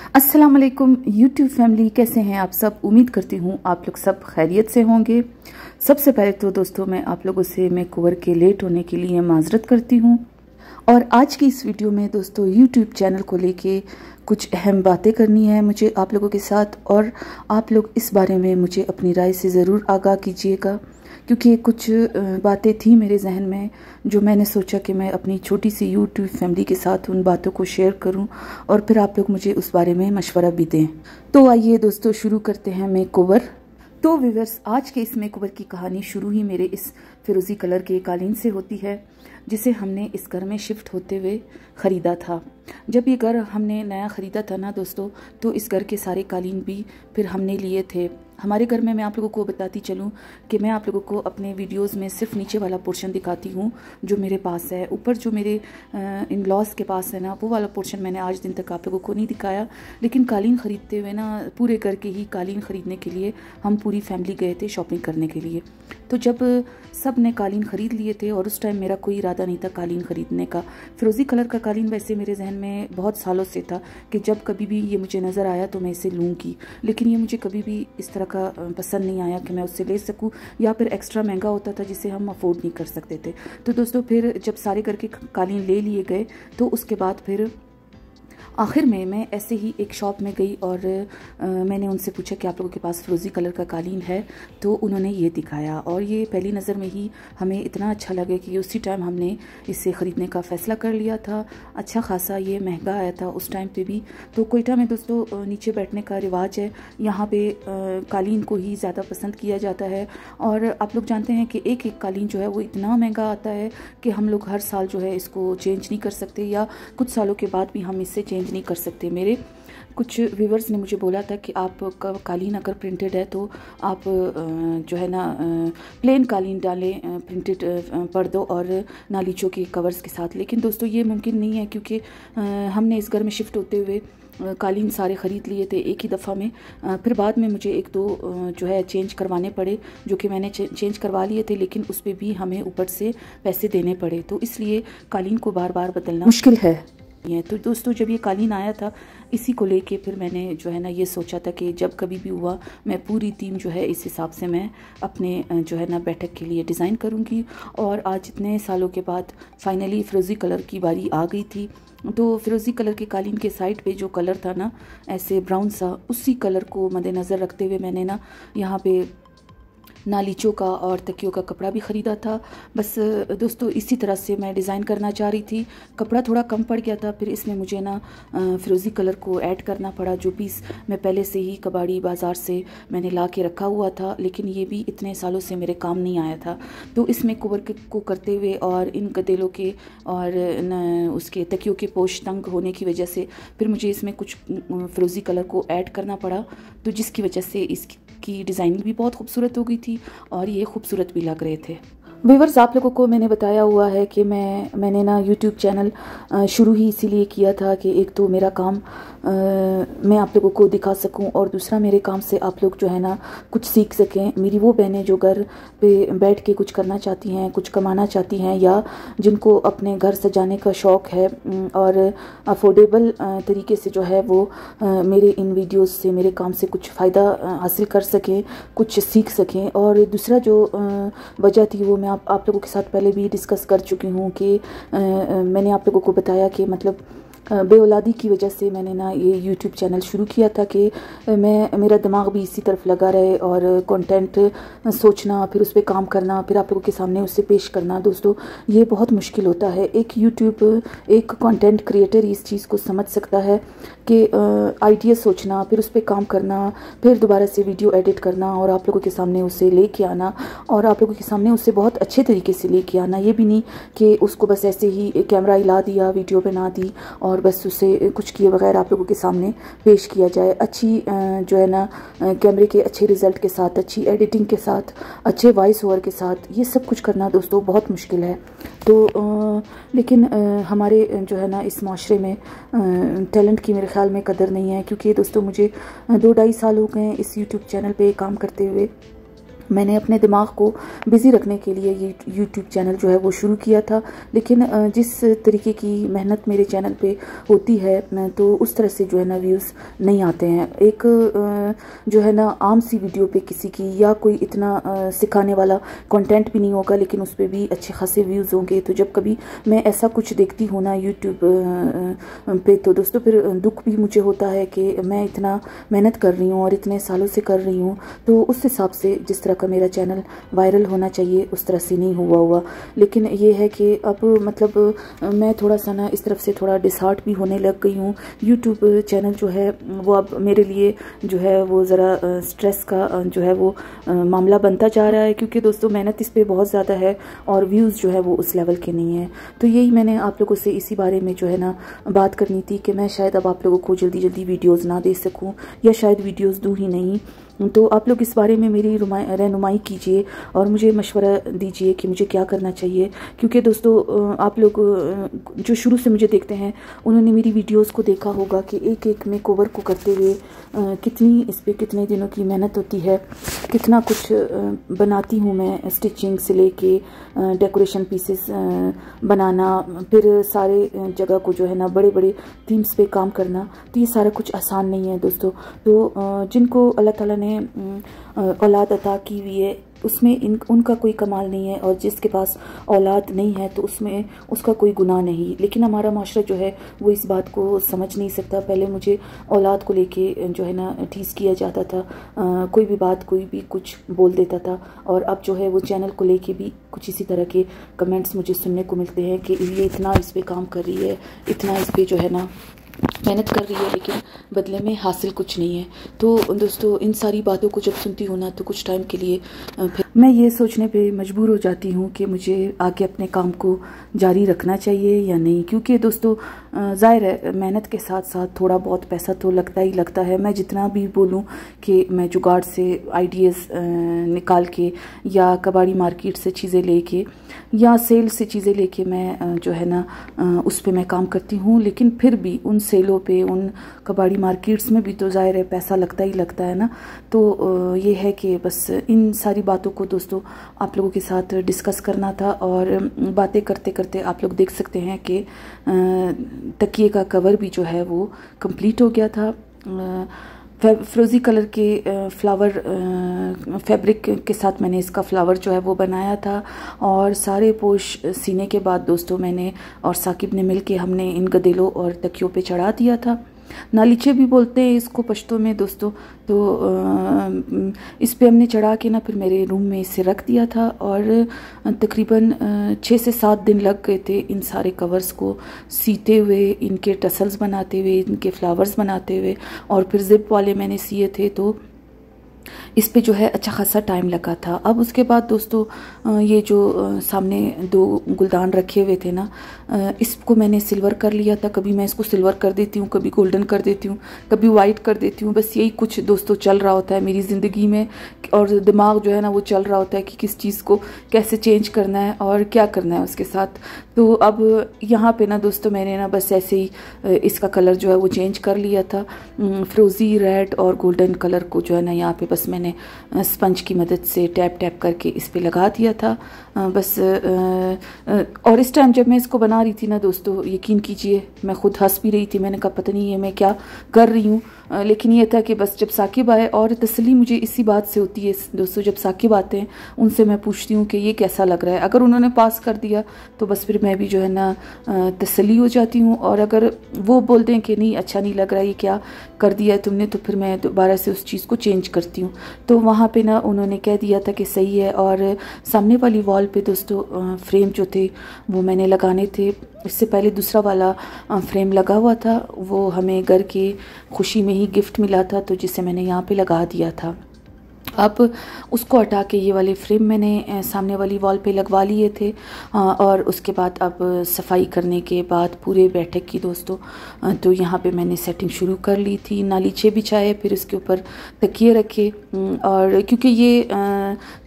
अस्सलाम वालेकुम YouTube family, कैसे हैं आप सब। उम्मीद करती हूँ आप लोग सब खैरियत से होंगे। सबसे पहले तो दोस्तों मैं आप लोगों से मेकओवर के लेट होने के लिए माजरत करती हूँ। और आज की इस वीडियो में दोस्तों यूट्यूब चैनल को लेके कुछ अहम बातें करनी है मुझे आप लोगों के साथ, और आप लोग इस बारे में मुझे अपनी राय से ज़रूर आगाह कीजिएगा, क्योंकि कुछ बातें थी मेरे जहन में जो मैंने सोचा कि मैं अपनी छोटी सी यूट्यूब फैमिली के साथ उन बातों को शेयर करूं और फिर आप लोग मुझे उस बारे में मशवरा भी दें। तो आइए दोस्तों शुरू करते हैं मेकओवर। तो व्यूअर्स, आज के इस मेकओवर की कहानी शुरू ही मेरे इस फिरोज़ी कलर के कालीन से होती है, जिसे हमने इस घर में शिफ्ट होते हुए ख़रीदा था। जब ये घर हमने नया ख़रीदा था ना दोस्तों, तो इस घर के सारे कालीन भी फिर हमने लिए थे। हमारे घर में मैं आप लोगों को बताती चलूँ कि मैं आप लोगों को अपने वीडियोस में सिर्फ नीचे वाला पोर्शन दिखाती हूँ जो मेरे पास है। ऊपर जो मेरे इन लॉज के पास है ना, वो वाला पोर्शन मैंने आज दिन तक आप लोगों को नहीं दिखाया। लेकिन कालीन ख़रीदते हुए ना, पूरे घर के ही कालीन ख़रीदने के लिए हम पूरी फैमिली गए थे शॉपिंग करने के लिए। तो जब सब ने कालीन ख़रीद लिए थे, और उस टाइम मेरा कोई इरादा नहीं था कालीन ख़रीदने का। फिरोज़ी कलर का कालीन वैसे मेरे जहन में बहुत सालों से था कि जब कभी भी ये मुझे नज़र आया तो मैं इसे लूँगी, लेकिन ये मुझे कभी भी इस तरह का पसंद नहीं आया कि मैं उससे ले सकूं, या फिर एक्स्ट्रा महंगा होता था जिसे हम अफोर्ड नहीं कर सकते थे। तो दोस्तों फिर जब सारे घर के कालीन ले लिए गए तो उसके बाद फिर आखिर में मैं ऐसे ही एक शॉप में गई और मैंने उनसे पूछा कि आप लोगों के पास फिरोज़ी कलर का कालीन है। तो उन्होंने ये दिखाया, और ये पहली नज़र में ही हमें इतना अच्छा लगा कि उसी टाइम हमने इसे ख़रीदने का फ़ैसला कर लिया था। अच्छा खासा ये महंगा आया था उस टाइम पे भी। तो कोयटा में दोस्तों नीचे बैठने का रिवाज है, यहाँ पे कालीन को ही ज़्यादा पसंद किया जाता है। और आप लोग जानते हैं कि एक एक कालीन जो है वो इतना महंगा आता है कि हम लोग हर साल जो है इसको चेंज नहीं कर सकते, या कुछ सालों के बाद भी हम इससे चेंज नहीं कर सकते। मेरे कुछ व्यूवर्स ने मुझे बोला था कि आप का कालीन अगर प्रिंटेड है तो आप जो है ना प्लेन कालीन डालें प्रिंटेड पर्दों और नालीचों के कवर्स के साथ। लेकिन दोस्तों ये मुमकिन नहीं है, क्योंकि हमने इस घर में शिफ्ट होते हुए कालीन सारे ख़रीद लिए थे एक ही दफ़ा में। फिर बाद में मुझे एक दो जो है चेंज करवाने पड़े, जो कि मैंने चेंज करवा लिए थे, लेकिन उस पर भी हमें ऊपर से पैसे देने पड़े। तो इसलिए कालीन को बार बार बदलना मुश्किल है। तो दोस्तों जब ये कालीन आया था, इसी को लेके फिर मैंने जो है ना ये सोचा था कि जब कभी भी हुआ मैं पूरी टीम जो है इस हिसाब से मैं अपने जो है ना बैठक के लिए डिज़ाइन करूँगी। और आज इतने सालों के बाद फाइनली फिरोज़ी कलर की बारी आ गई थी। तो फिरोज़ी कलर के कालीन के साइड पे जो कलर था ना ऐसे ब्राउन सा, उसी कलर को मद्देनज़र रखते हुए मैंने ना यहाँ पे नालीचों का और तकियों का कपड़ा भी ख़रीदा था। बस दोस्तों इसी तरह से मैं डिज़ाइन करना चाह रही थी। कपड़ा थोड़ा कम पड़ गया था, फिर इसमें मुझे ना फिरोज़ी कलर को ऐड करना पड़ा, जो पीस मैं पहले से ही कबाड़ी बाज़ार से मैंने ला के रखा हुआ था, लेकिन ये भी इतने सालों से मेरे काम नहीं आया था। तो इसमें कवर को करते हुए और इन गदेलों के और उसके तकियों के पोश तंग होने की वजह से फिर मुझे इसमें कुछ फिरोज़ी कलर को ऐड करना पड़ा, तो जिसकी वजह से इसकी डिज़ाइनिंग भी बहुत खूबसूरत हो गई थी और ये खूबसूरत भी लग रहे थे। व्यूअर्स, आप लोगों को मैंने बताया हुआ है कि मैंने ना यूट्यूब चैनल शुरू ही इसीलिए किया था कि एक तो मेरा काम मैं आप लोगों को दिखा सकूं, और दूसरा मेरे काम से आप लोग जो है ना कुछ सीख सकें। मेरी वो बहनें जो घर पे बैठ के कुछ करना चाहती हैं, कुछ कमाना चाहती हैं, या जिनको अपने घर सजाने का शौक़ है और अफोर्डेबल तरीके से जो है वो मेरे इन वीडियोस से, मेरे काम से कुछ फ़ायदा हासिल कर सकें, कुछ सीख सकें। और दूसरा जो वजह थी वो मैं आप लोगों के साथ पहले भी डिस्कस कर चुकी हूँ कि मैंने आप लोगों को बताया कि मतलब बेऔलादी की वजह से मैंने ना ये यूट्यूब चैनल शुरू किया था कि मेरा दिमाग भी इसी तरफ लगा रहे, और कंटेंट सोचना, फिर उस पर काम करना, फिर आप लोगों के सामने उसे पेश करना। दोस्तों ये बहुत मुश्किल होता है। एक कंटेंट क्रिएटर इस चीज़ को समझ सकता है कि आइडिया सोचना, फिर उस पर काम करना, फिर दोबारा से वीडियो एडिट करना और आप लोगों के सामने उसे लेके आना, और आप लोगों के सामने उसे बहुत अच्छे तरीके से लेके आना। ये भी नहीं कि उसको बस ऐसे ही कैमरा हिला दिया, वीडियो बना दी और बस उसे कुछ किए बगैर आप लोगों के सामने पेश किया जाए। अच्छी जो है ना कैमरे के अच्छे रिज़ल्ट के साथ, अच्छी एडिटिंग के साथ, अच्छे वॉइस ओवर के साथ ये सब कुछ करना दोस्तों बहुत मुश्किल है। तो लेकिन हमारे जो है ना इस माशरे में टैलेंट की मेरे ख्याल में कदर नहीं है, क्योंकि दोस्तों मुझे 2-2.5 साल हो गए इस यूट्यूब चैनल पे काम करते हुए। मैंने अपने दिमाग को बिज़ी रखने के लिए ये यूट्यूब चैनल जो है वो शुरू किया था, लेकिन जिस तरीके की मेहनत मेरे चैनल पे होती है तो उस तरह से जो है ना व्यूज़ नहीं आते हैं। एक जो है ना आम सी वीडियो पे किसी की या कोई इतना सिखाने वाला कंटेंट भी नहीं होगा, लेकिन उस पर भी अच्छे खासे व्यूज़ होंगे। तो जब कभी मैं ऐसा कुछ देखती हूँ ना यूट्यूब पे तो दोस्तों फिर दुख भी मुझे होता है कि मैं इतना मेहनत कर रही हूँ और इतने सालों से कर रही हूँ, तो उस हिसाब से जिस तरह का मेरा चैनल वायरल होना चाहिए उस तरह से नहीं हुआ। लेकिन ये है कि अब मतलब मैं थोड़ा सा ना इस तरफ से थोड़ा डिसहार्ट भी होने लग गई हूँ। यूट्यूब चैनल जो है वो अब मेरे लिए जो है वो ज़रा स्ट्रेस का जो है वो मामला बनता जा रहा है, क्योंकि दोस्तों मेहनत इस पर बहुत ज़्यादा है और व्यूज़ जो है वो उस लेवल के नहीं है। तो यही मैंने आप लोगों से इसी बारे में जो है ना बात करनी थी कि मैं शायद अब आप लोगों को जल्दी जल्दी वीडियोज़ ना दे सकूँ या शायद वीडियोज़ दूँ ही नहीं। तो आप लोग इस बारे में मेरी रहनुमाई कीजिए और मुझे मशवरा दीजिए कि मुझे क्या करना चाहिए, क्योंकि दोस्तों आप लोग जो शुरू से मुझे देखते हैं उन्होंने मेरी वीडियोस को देखा होगा कि एक एक में कवर को करते हुए कितनी इस पे कितने दिनों की मेहनत होती है, कितना कुछ बनाती हूँ मैं, स्टिचिंग से लेके डेकोरेशन पीसेस बनाना, फिर सारे जगह को जो है ना बड़े बड़े थीम्स पे काम करना। तो ये सारा कुछ आसान नहीं है दोस्तों। तो जिनको अल्लाह ताला ने औलाद अता की हुई है उसमें उनका कोई कमाल नहीं है, और जिसके पास औलाद नहीं है तो उसमें उसका कोई गुनाह नहीं। लेकिन हमारा माशरा जो है वो इस बात को समझ नहीं सकता। पहले मुझे औलाद को लेके जो है ना टीज़ किया जाता था, कोई भी बात कोई भी कुछ बोल देता था, और अब जो है वो चैनल को लेके भी कुछ इसी तरह के कमेंट्स मुझे सुनने को मिलते हैं कि ये इतना इस पर काम कर रही है, इतना इस पर जो है ना मेहनत कर रही है, लेकिन बदले में हासिल कुछ नहीं है। तो दोस्तों इन सारी बातों को जब सुनती हूँ ना तो कुछ टाइम के लिए फिर मैं ये सोचने पे मजबूर हो जाती हूँ कि मुझे आगे अपने काम को जारी रखना चाहिए या नहीं, क्योंकि दोस्तों ज़ाहिर है मेहनत के साथ साथ थोड़ा बहुत पैसा तो लगता ही लगता है। मैं जितना भी बोलूँ कि मैं जुगाड़ से आइडियाज़ निकाल के या कबाड़ी मार्केट से चीज़ें लेके या सेल से चीज़ें लेके मैं जो है ना उस पे मैं काम करती हूँ, लेकिन फिर भी उन सेलों पे उन कबाड़ी मार्केट्स में भी तो ज़ाहिर है पैसा लगता ही लगता है ना। तो ये है कि बस इन सारी बातों को दोस्तों आप लोगों के साथ डिस्कस करना था, और बातें करते करते आप लोग देख सकते हैं कि तकिए का कवर भी जो है वो कंप्लीट हो गया था। फ्रोज़ी कलर के फ्लावर फैब्रिक के साथ मैंने इसका फ्लावर जो है वो बनाया था, और सारे पोश सीने के बाद दोस्तों मैंने और साकिब ने मिलके हमने इन गदेलों और तकियों पे चढ़ा दिया था। नालीचे भी बोलते हैं इसको पश्तो में दोस्तों। तो इस पे हमने चढ़ा के ना फिर मेरे रूम में इसे रख दिया था, और तकरीबन 6 से 7 दिन लग गए थे इन सारे कवर्स को सीते हुए, इनके टसल्स बनाते हुए, इनके फ्लावर्स बनाते हुए, और फिर जिप वाले मैंने सिए थे तो इस पे जो है अच्छा खासा टाइम लगा था। अब उसके बाद दोस्तों ये जो सामने 2 गुलदान रखे हुए थे ना, इसको मैंने सिल्वर कर लिया था। कभी मैं इसको सिल्वर कर देती हूँ, कभी गोल्डन कर देती हूँ, कभी वाइट कर देती हूँ। बस यही कुछ दोस्तों चल रहा होता है मेरी ज़िंदगी में, और दिमाग जो है ना वो चल रहा होता है कि किस चीज़ को कैसे चेंज करना है और क्या करना है उसके साथ। तो अब यहाँ पे ना दोस्तों मैंने ना बस ऐसे ही इसका कलर जो है वो चेंज कर लिया था। फ्रोज़ी रेड और गोल्डन कलर को जो है ना यहाँ पे बस मैंने स्पंज की मदद से टैप टैप करके इस पे लगा दिया था बस। और इस टाइम जब मैं इसको बना रही थी ना दोस्तों, यकीन कीजिए मैं खुद हंस भी रही थी। मैंने कहा पता नहीं है मैं क्या कर रही हूँ, लेकिन ये था कि बस जब साकिब आए, और तसल्ली मुझे इसी बात से होती है दोस्तों, जब साकिब आते हैं उनसे मैं पूछती हूँ कि ये कैसा लग रहा है। अगर उन्होंने पास कर दिया तो बस फिर मैं भी जो है ना तसल्ली हो जाती हूँ, और अगर वो बोल दें कि नहीं अच्छा नहीं लग रहा है, ये क्या कर दिया है तुमने, तो फिर मैं दोबारा से उस चीज़ को चेंज करती हूँ। तो वहाँ पे ना उन्होंने कह दिया था कि सही है। और सामने वाली वॉल पे दोस्तों फ्रेम जो थे वो मैंने लगाने थे। इससे पहले दूसरा वाला फ्रेम लगा हुआ था, वो हमें घर के खुशी में ही गिफ्ट मिला था, तो जिसे मैंने यहाँ पे लगा दिया था। अब उसको हटा के ये वाले फ्रेम मैंने सामने वाली वॉल पे लगवा लिए थे। और उसके बाद अब सफाई करने के बाद पूरे बैठक की दोस्तों, तो यहाँ पे मैंने सेटिंग शुरू कर ली थी। नालीचे बिछाए, फिर उसके ऊपर तकिए रखे, और क्योंकि ये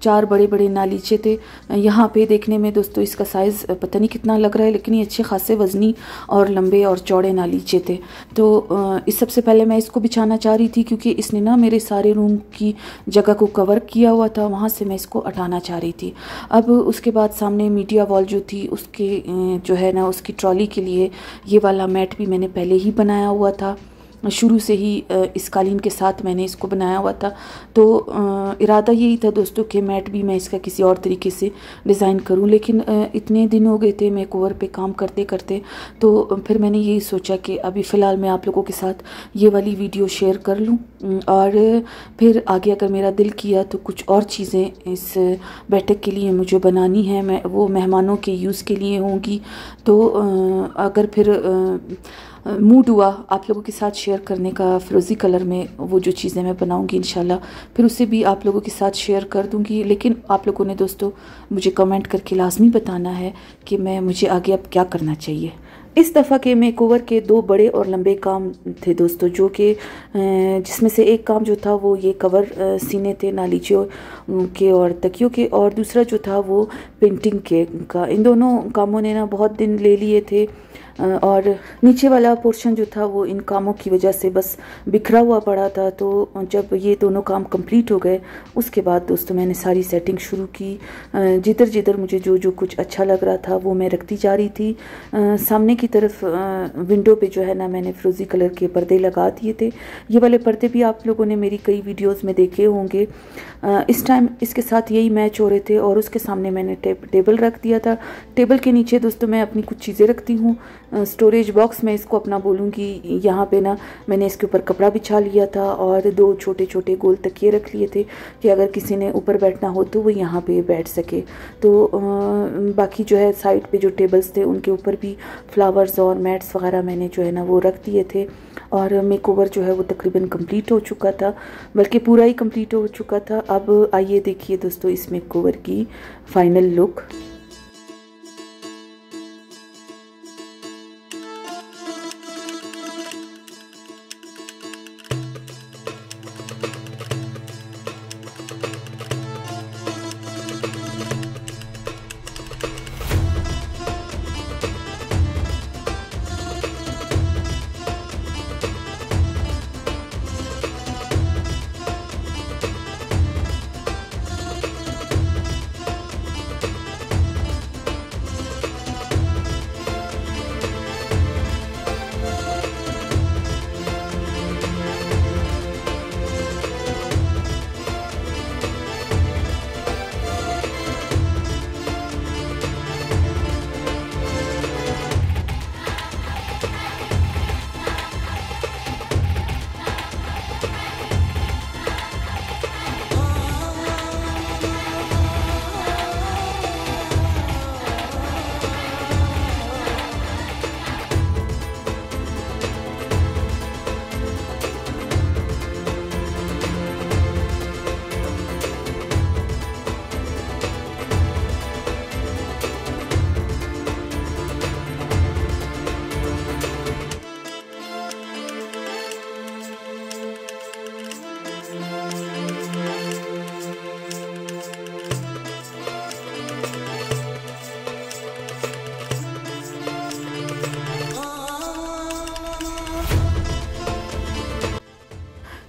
4 बड़े बड़े नालीचे थे। यहाँ पे देखने में दोस्तों इसका साइज़ पता नहीं कितना लग रहा है, लेकिन ये अच्छे खासे वज़नी और लंबे और चौड़े नालीचे थे। तो इस सबसे पहले मैं इसको बिछाना चाह रही थी, क्योंकि इसने ना मेरे सारे रूम की जगह को कवर किया हुआ था, वहाँ से मैं इसको हटाना चाह रही थी। अब उसके बाद सामने मीडिया वॉल जो थी उसके जो है ना उसकी ट्रॉली के लिए ये वाला मैट भी मैंने पहले ही बनाया हुआ था, शुरू से ही इस कालीन के साथ मैंने इसको बनाया हुआ था। तो इरादा यही था दोस्तों कि मैट भी मैं इसका किसी और तरीके से डिज़ाइन करूं, लेकिन इतने दिन हो गए थे मेकओवर पे काम करते करते, तो फिर मैंने यही सोचा कि अभी फ़िलहाल मैं आप लोगों के साथ ये वाली वीडियो शेयर कर लूं, और फिर आगे अगर मेरा दिल किया तो कुछ और चीज़ें इस बैठक के लिए मुझे बनानी है, मैं वो मेहमानों के यूज़ के लिए होंगी। तो अगर फिर मूड हुआ आप लोगों के साथ शेयर करने का फ़िरोज़ी कलर में वो जो चीज़ें मैं बनाऊंगी इंशाल्लाह, फिर उसे भी आप लोगों के साथ शेयर कर दूंगी। लेकिन आप लोगों ने दोस्तों मुझे कमेंट करके लाजमी बताना है कि मुझे आगे अब क्या करना चाहिए। इस दफ़ा के मेकओवर के 2 बड़े और लंबे काम थे दोस्तों, जो कि जिसमें से एक काम जो था वो ये कवर सीने थे नालीचों के और तकियों के, और दूसरा जो था वो पेंटिंग के का। इन दोनों कामों ने ना बहुत दिन ले लिए थे, और नीचे वाला पोर्शन जो था वो इन कामों की वजह से बस बिखरा हुआ पड़ा था। तो जब ये दोनों काम कंप्लीट हो गए उसके बाद दोस्तों मैंने सारी सेटिंग शुरू की। जिधर जिधर मुझे जो जो कुछ अच्छा लग रहा था वो मैं रखती जा रही थी। सामने की तरफ विंडो पे जो है ना मैंने फिरोज़ी कलर के पर्दे लगा दिए थे। ये वाले पर्दे भी आप लोगों ने मेरी कई वीडियोज़ में देखे होंगे। इस टाइम इसके साथ यही मैच हो रहे थे, और उसके सामने मैंने टेबल रख दिया था। टेबल के नीचे दोस्तों मैं अपनी कुछ चीज़ें रखती हूँ, स्टोरेज बॉक्स मैं इसको अपना बोलूँगी। यहाँ पे ना मैंने इसके ऊपर कपड़ा बिछा लिया था और 2 छोटे छोटे गोल तकिए रख लिए थे कि अगर किसी ने ऊपर बैठना हो तो वो यहाँ पे बैठ सके। तो बाकी जो है साइड पे जो टेबल्स थे उनके ऊपर भी फ्लावर्स और मैट्स वगैरह मैंने जो है ना वो रख दिए थे। और मेकओवर जो है वो तकरीबन कंप्लीट हो चुका था, बल्कि पूरा ही कंप्लीट हो चुका था। अब आइए देखिए दोस्तों इस मेकओवर की फाइनल लुक।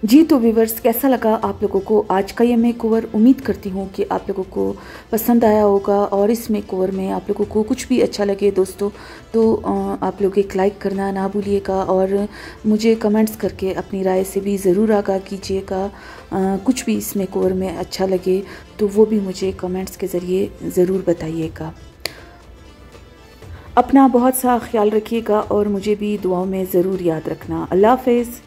जी तो व्यूवर्स, कैसा लगा आप लोगों को आज का ये मेकओवर? उम्मीद करती हूँ कि आप लोगों को पसंद आया होगा, और इस मेकओवर में आप लोगों को कुछ भी अच्छा लगे दोस्तों तो आप लोग एक लाइक करना ना भूलिएगा, और मुझे कमेंट्स करके अपनी राय से भी ज़रूर आगाह कीजिएगा। कुछ भी इस मेकओवर में अच्छा लगे तो वो भी मुझे कमेंट्स के ज़रिए ज़रूर बताइएगा। अपना बहुत सा ख्याल रखिएगा और मुझे भी दुआओं में ज़रूर याद रखना। अल्लाह हाफ़िज़।